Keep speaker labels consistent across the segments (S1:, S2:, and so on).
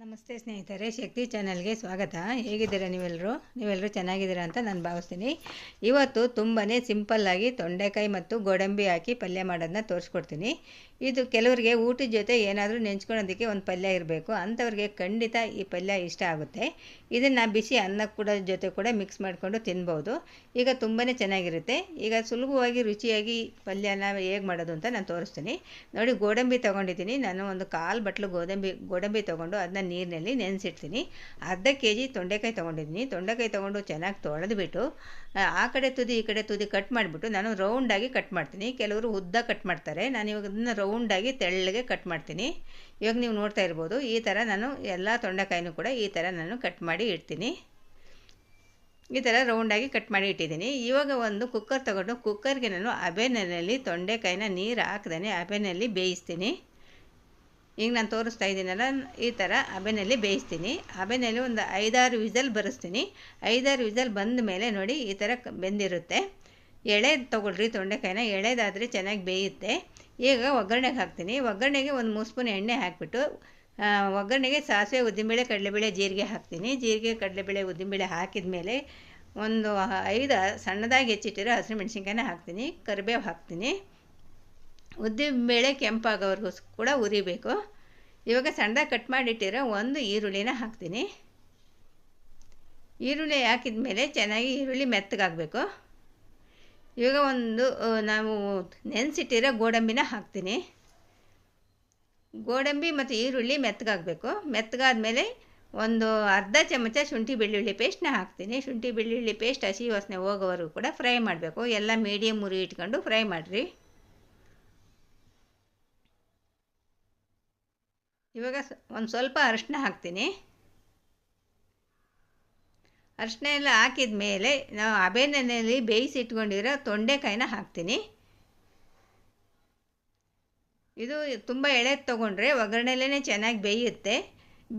S1: ನಮಸ್ತೆ ಸ್ನೇಹಿತರೆ, ಶಕ್ತಿ ಚಾನಲ್ಗೆ ಸ್ವಾಗತ. ಹೇಗಿದ್ದೀರಾ ನೀವೆಲ್ಲರೂ ಚೆನ್ನಾಗಿದ್ದೀರಾ ಅಂತ ನಾನು ಭಾವಿಸ್ತೀನಿ. ಇವತ್ತು ತುಂಬಾ ಸಿಂಪಲ್ಲಾಗಿ ತೊಂಡೆಕಾಯಿ ಮತ್ತು ಗೋಡಂಬಿ ಹಾಕಿ ಪಲ್ಯ ಮಾಡೋದನ್ನ ತೋರಿಸ್ಕೊಡ್ತೀನಿ. ಇದು ಕೆಲವರಿಗೆ ಊಟದ ಜೊತೆ ಏನಾದರೂ ನೆಂಚ್ಕೊಳ್ಳೋದಕ್ಕೆ ಒಂದು ಪಲ್ಯ ಇರಬೇಕು, ಅಂಥವ್ರಿಗೆ ಖಂಡಿತ ಈ ಪಲ್ಯ ಇಷ್ಟ ಆಗುತ್ತೆ. ಇದನ್ನು ಬಿಸಿ ಅನ್ನ ಜೊತೆ ಕೂಡ ಮಿಕ್ಸ್ ಮಾಡಿಕೊಂಡು ತಿನ್ಬೋದು. ಈಗ ತುಂಬಾ ಚೆನ್ನಾಗಿರುತ್ತೆ. ಈಗ ಸುಲಭವಾಗಿ ರುಚಿಯಾಗಿ ಪಲ್ಯನ ಹೇಗೆ ಮಾಡೋದು ಅಂತ ನಾನು ತೋರಿಸ್ತೀನಿ. ನೋಡಿ, ಗೋಡಂಬಿ ತೊಗೊಂಡಿದ್ದೀನಿ. ನಾನು ಒಂದು 1/4 ಬಟ್ಲು ಗೋಡಂಬಿ ತೊಗೊಂಡು ಅದನ್ನ ನೀರಿನಲ್ಲಿ ನೆನೆಸಿಡ್ತೀನಿ. ಅರ್ಧ kg ತೊಂಡೆಕಾಯಿ ತೊಗೊಂಡಿದ್ದೀನಿ. ತೊಂಡೆಕಾಯಿ ತೊಗೊಂಡು ಚೆನ್ನಾಗಿ ತೊಳೆದ್ಬಿಟ್ಟು ಆ ಕಡೆ ತುದಿ ಈ ಕಡೆ ತುದಿ ಕಟ್ ಮಾಡಿಬಿಟ್ಟು ನಾನು ರೌಂಡಾಗಿ ಕಟ್ ಮಾಡ್ತೀನಿ. ಕೆಲವರು ಉದ್ದ ಕಟ್ ಮಾಡ್ತಾರೆ, ನಾನು ಇವಾಗ ಅದನ್ನು ರೌಂಡಾಗಿ ತೆಳ್ಳಗೆ ಕಟ್ ಮಾಡ್ತೀನಿ. ಇವಾಗ ನೀವು ನೋಡ್ತಾ ಇರ್ಬೋದು, ಈ ಥರ ನಾನು ಎಲ್ಲ ತೊಂಡೆಕಾಯಿನೂ ಕೂಡ ಈ ಥರ ನಾನು ಕಟ್ ಮಾಡಿ ಇಡ್ತೀನಿ. ಈ ಥರ ರೌಂಡಾಗಿ ಕಟ್ ಮಾಡಿ ಇಟ್ಟಿದ್ದೀನಿ. ಇವಾಗ ಒಂದು ಕುಕ್ಕರ್ ತೊಗೊಂಡು ಕುಕ್ಕರ್ಗೆ ನಾನು ಹಬೆನಲ್ಲಿ ತೊಂಡೆಕಾಯಿನ ನೀರು ಹಾಕ್ದೇ ಹಬೆನಲ್ಲಿ ಬೇಯಿಸ್ತೀನಿ. ಈಗ ನಾನು ತೋರಿಸ್ತಾ ಇದ್ದೀನಲ್ಲ, ಈ ಥರ ಹಬೆನಲ್ಲಿ ಬೇಯಿಸ್ತೀನಿ. ಹಬೆನಲ್ಲಿ ಒಂದು 5-6 ವಿಸಲ್ ಬರೆಸ್ತೀನಿ. 5-6 ವಿಸಲ್ ಬಂದ ಮೇಲೆ ನೋಡಿ ಈ ಥರ ಬೆಂದಿರುತ್ತೆ. ಎಳೆದು ತೊಗೊಳ್ರಿ ತೊಂಡೆಕಾಯಿನ, ಎಳೆದಾದರೆ ಚೆನ್ನಾಗಿ ಬೇಯುತ್ತೆ. ಈಗ ಒಗ್ಗರಣೆಗೆ ಹಾಕ್ತೀನಿ. ಒಗ್ಗರಣೆಗೆ ಒಂದು 3 ಸ್ಪೂನ್ ಎಣ್ಣೆ ಹಾಕಿಬಿಟ್ಟು ಒಗ್ಗರಣೆಗೆ ಸಾಸಿವೆ, ಉದ್ದಿನಬೇಳೆ, ಕಡಲೆಬೇಳೆ, ಜೀರಿಗೆ ಹಾಕ್ತೀನಿ. ಜೀರಿಗೆ, ಕಡಲೆಬೇಳೆ, ಉದ್ದಿನಬೇಳೆ ಹಾಕಿದ ಮೇಲೆ ಒಂದು 5 ಸಣ್ಣದಾಗಿ ಹೆಚ್ಚಿಟ್ಟಿರೋ ಹಸಿಮೆಣ್ಸಿನ್ಕಾಯಿನ ಹಾಕ್ತೀನಿ. ಕರಿಬೇವು ಹಾಕ್ತೀನಿ. ಉದ್ದಿನಬೇಳೆ ಕೆಂಪಾಗೋವರೆಗೂ ಕೂಡ ಉರಿಬೇಕು. ಇವಾಗ ಸಣ್ಣದಾಗಿ ಕಟ್ ಮಾಡಿಟ್ಟಿರೋ ಒಂದು ಈರುಳ್ಳಿನ ಹಾಕ್ತೀನಿ. ಈರುಳ್ಳಿ ಹಾಕಿದ ಮೇಲೆ ಚೆನ್ನಾಗಿ ಈರುಳ್ಳಿ ಮೆತ್ತಗಾಗಬೇಕು. ಇವಾಗ ಒಂದು ನಾವು ನೆನೆಸಿಟ್ಟಿರೋ ಗೋಡಂಬಿನ ಹಾಕ್ತೀನಿ. ಗೋಡಂಬಿ ಮತ್ತು ಈರುಳ್ಳಿ ಮೆತ್ತಗಾಗಬೇಕು. ಮೆತ್ತಗಾದ್ಮೇಲೆ ಒಂದು ಅರ್ಧ ಚಮಚ ಶುಂಠಿ ಬೆಳ್ಳುಳ್ಳಿ ಪೇಸ್ಟ್ನ ಹಾಕ್ತೀನಿ. ಶುಂಠಿ ಬೆಳ್ಳುಳ್ಳಿ ಪೇಸ್ಟ್ ಹಸಿ ವಾಸನೆ ಹೋಗೋವರೆಗೂ ಕೂಡ ಫ್ರೈ ಮಾಡಬೇಕು. ಎಲ್ಲ ಮೀಡಿಯಮ್ ಉರಿ ಇಟ್ಕೊಂಡು ಫ್ರೈ ಮಾಡಿರಿ. ಇವಾಗ ಒಂದು ಸ್ವಲ್ಪ ಅರಿಶಿನ ಹಾಕ್ತೀನಿ. ಅರಿಶಿನ ಎಲ್ಲ ಹಾಕಿದ ಮೇಲೆ ನಾವು ಹಬೆನಲ್ಲಿ ಬೇಯಿಸಿಟ್ಕೊಂಡಿರೋ ತೊಂಡೆಕಾಯಿನ ಹಾಕ್ತೀನಿ. ಇದು ತುಂಬ ಎಳೆದು ತೊಗೊಂಡ್ರೆ ಒಗ್ಗರಣೆಲೇ ಚೆನ್ನಾಗಿ ಬೇಯುತ್ತೆ.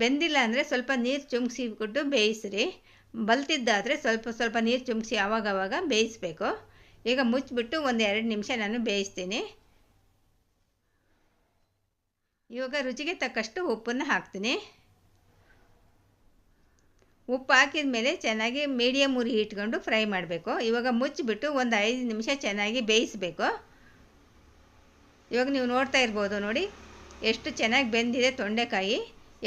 S1: ಬೆಂದಿಲ್ಲ ಅಂದರೆ ಸ್ವಲ್ಪ ನೀರು ಚುಮ್ಕಿಸಿಬಿಟ್ಟು ಬೇಯಿಸ್ರಿ. ಬಲ್ತಿದ್ದಾದರೆ ಸ್ವಲ್ಪ ನೀರು ಚುಮ್ಕಿಸಿ ಆವಾಗವಾಗ ಬೇಯಿಸಬೇಕು. ಈಗ ಮುಚ್ಚಿಬಿಟ್ಟು ಒಂದು 2 ನಿಮಿಷ ನಾನು ಬೇಯಿಸ್ತೀನಿ. ಇವಾಗ ರುಚಿಗೆ ತಕ್ಕಷ್ಟು ಉಪ್ಪನ್ನು ಹಾಕ್ತೀನಿ. ಉಪ್ಪು ಹಾಕಿದ ಮೇಲೆ ಚೆನ್ನಾಗಿ ಮೀಡಿಯಮ್ ಉರಿ ಇಟ್ಕೊಂಡು ಫ್ರೈ ಮಾಡಬೇಕು. ಇವಾಗ ಮುಚ್ಚಿಬಿಟ್ಟು ಒಂದು 5 ನಿಮಿಷ ಚೆನ್ನಾಗಿ ಬೇಯಿಸಬೇಕು. ಇವಾಗ ನೀವು ನೋಡ್ತಾ ಇರ್ಬೋದು, ನೋಡಿ ಎಷ್ಟು ಚೆನ್ನಾಗಿ ಬೆಂದಿದೆ ತೊಂಡೆಕಾಯಿ.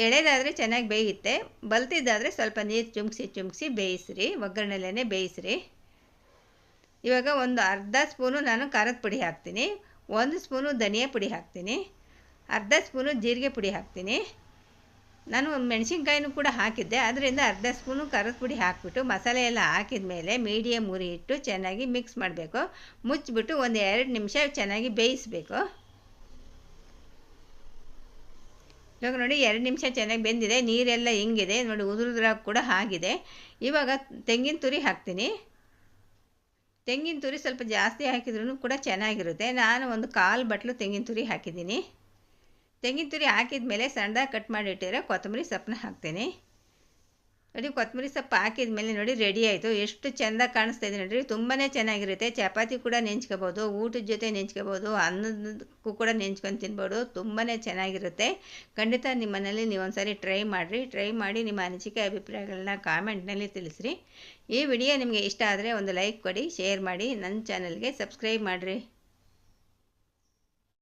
S1: ಎಳೆದಾದರೆ ಚೆನ್ನಾಗಿ ಬೇಯುತ್ತೆ, ಬಲ್ತಿದ್ದಾದರೆ ಸ್ವಲ್ಪ ನೀರು ಚುಮ್ಕಿಸಿ ಬೇಯಿಸ್ರಿ. ಒಗ್ಗರಣೆಲೇ ಬೇಯಿಸ್ರಿ. ಇವಾಗ ಒಂದು ಅರ್ಧ ಸ್ಪೂನು ನಾನು ಖಾರದ ಪುಡಿ ಹಾಕ್ತೀನಿ. 1 ಸ್ಪೂನು ಧನಿಯಾ ಪುಡಿ ಹಾಕ್ತೀನಿ. ಅರ್ಧ ಸ್ಪೂನು ಜೀರಿಗೆ ಪುಡಿ ಹಾಕ್ತೀನಿ. ನಾನು ಮೆಣಸಿನ್ಕಾಯಿನೂ ಕೂಡ ಹಾಕಿದ್ದೆ, ಅದರಿಂದ ಅರ್ಧ ಸ್ಪೂನು ಖಾರದ ಪುಡಿ ಹಾಕಿಬಿಟ್ಟು ಮಸಾಲೆ ಎಲ್ಲ ಹಾಕಿದ ಮೇಲೆ ಮೀಡಿಯಮ್ ಉರಿ ಇಟ್ಟು ಚೆನ್ನಾಗಿ ಮಿಕ್ಸ್ ಮಾಡಬೇಕು. ಮುಚ್ಚಿಬಿಟ್ಟು ಒಂದು 2 ನಿಮಿಷ ಚೆನ್ನಾಗಿ ಬೇಯಿಸಬೇಕು. ಇವಾಗ ನೋಡಿ 2 ನಿಮಿಷ ಚೆನ್ನಾಗಿ ಬೆಂದಿದೆ. ನೀರೆಲ್ಲ ಹಿಂಗಿದೆ ನೋಡಿ, ಉದುರುದ್ರಾಗ ಕೂಡ ಆಗಿದೆ. ಇವಾಗ ತೆಂಗಿನ ತುರಿ ಹಾಕ್ತೀನಿ. ತೆಂಗಿನ ತುರಿ ಸ್ವಲ್ಪ ಜಾಸ್ತಿ ಹಾಕಿದ್ರೂ ಕೂಡ ಚೆನ್ನಾಗಿರುತ್ತೆ. ನಾನು ಒಂದು 1/4 ಬಟ್ಲು ತೆಂಗಿನ ತುರಿ ಹಾಕಿದ್ದೀನಿ. ತೆಂಗಿನ ತುರಿ ಹಾಕಿದ ಮೇಲೆ ಸಣ್ಣದಾಗಿ ಕಟ್ ಮಾಡಿಟ್ಟಿರೋ ಕೊತ್ತಂಬರಿ ಸೊಪ್ಪನ್ನ ಹಾಕ್ತೀನಿ. ನೋಡಿ, ಕೊತ್ತಂಬರಿ ಸೊಪ್ಪು ಹಾಕಿದ ಮೇಲೆ ನೋಡಿ ರೆಡಿ ಆಯಿತು. ಎಷ್ಟು ಚೆಂದ ಕಾಣಿಸ್ತಾ ಇದೆ ನೋಡಿರಿ. ತುಂಬಾ ಚೆನ್ನಾಗಿರುತ್ತೆ. ಚಪಾತಿ ಕೂಡ ನೆಂಚ್ಕೋಬೋದು, ಊಟದ ಜೊತೆ ನೆಂಚ್ಕೋಬೋದು, ಅನ್ನದಕ್ಕೂ ಕೂಡ ನೆಂಚ್ಕೊಂಡು ತಿನ್ಬೋದು. ತುಂಬಾ ಚೆನ್ನಾಗಿರುತ್ತೆ. ಖಂಡಿತ ನಿಮ್ಮ ಮನೇಲಿ ನೀವು ಒಂದ್ಸರಿ ಟ್ರೈ ಮಾಡಿರಿ. ಟ್ರೈ ಮಾಡಿ ನಿಮ್ಮ ಅನಿಸಿಕೆ ಅಭಿಪ್ರಾಯಗಳನ್ನ ಕಾಮೆಂಟ್ನಲ್ಲಿ ತಿಳಿಸ್ರಿ. ಈ ವಿಡಿಯೋ ನಿಮಗೆ ಇಷ್ಟ ಆದರೆ ಒಂದು ಲೈಕ್ ಕೊಡಿ, ಶೇರ್ ಮಾಡಿ, ನನ್ನ ಚಾನಲ್ಗೆ ಸಬ್ಸ್ಕ್ರೈಬ್ ಮಾಡಿರಿ.